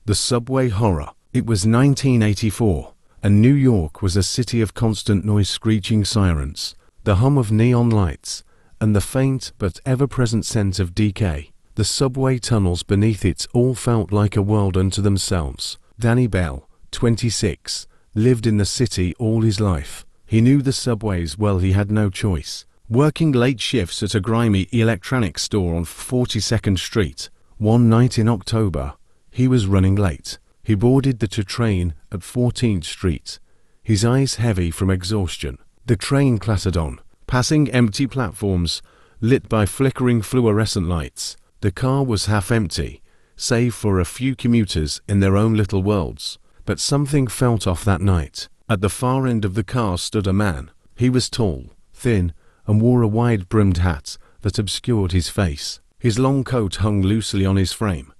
The Subway Horror. It was 1984, and New York was a city of constant noise, screeching sirens, the hum of neon lights, and the faint but ever-present scent of decay. The subway tunnels beneath it all felt like a world unto themselves. Danny Bell, 26, lived in the city all his life. He knew the subways well. He had no choice. Working late shifts at a grimy electronics store on 42nd Street, one night in October, he was running late. He boarded the train at 14th Street, his eyes heavy from exhaustion. The train clattered on, passing empty platforms lit by flickering fluorescent lights. The car was half empty, save for a few commuters in their own little worlds. But something felt off that night. At the far end of the car stood a man. He was tall, thin, and wore a wide-brimmed hat that obscured his face. His long coat hung loosely on his frame,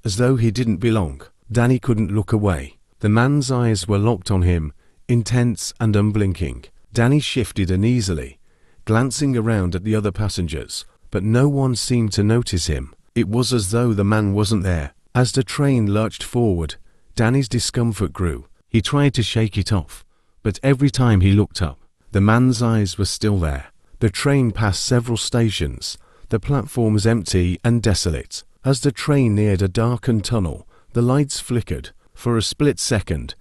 as though he didn't belong. Danny couldn't look away. The man's eyes were locked on him, intense and unblinking. Danny shifted uneasily, glancing around at the other passengers, but no one seemed to notice him. It was as though the man wasn't there. As the train lurched forward, Danny's discomfort grew. He tried to shake it off, but every time he looked up, the man's eyes were still there. The train passed several stations, the platforms empty and desolate. As the train neared a darkened tunnel, the lights flickered. For a split second,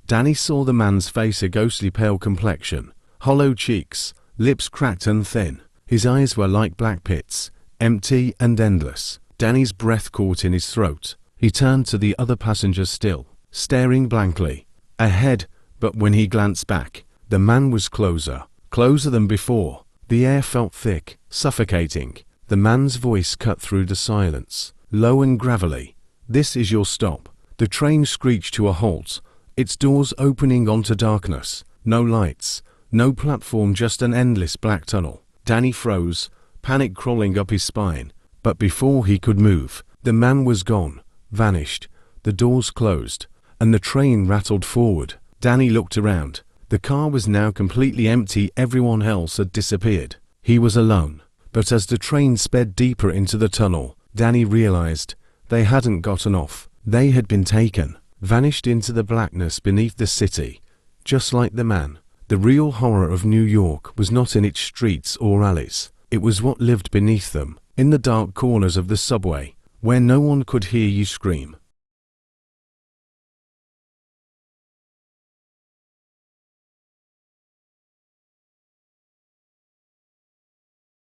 Danny saw the man's face, a ghostly pale complexion, hollow cheeks, lips cracked and thin. His eyes were like black pits, empty and endless. Danny's breath caught in his throat. He turned to the other passengers, still staring blankly ahead, but when he glanced back, the man was closer than before. The air felt thick, suffocating. The man's voice cut through the silence, low and gravelly. "This is your stop." The train screeched to a halt, its doors opening onto darkness. No lights, no platform, just an endless black tunnel. Danny froze, panic crawling up his spine. But before he could move, the man was gone, vanished. The doors closed, and the train rattled forward. Danny looked around. The car was now completely empty. Everyone else had disappeared. He was alone. But as the train sped deeper into the tunnel, Danny realized they hadn't gotten off. They had been taken, vanished into the blackness beneath the city, just like the man. The real horror of New York was not in its streets or alleys. It was what lived beneath them, in the dark corners of the subway, where no one could hear you scream.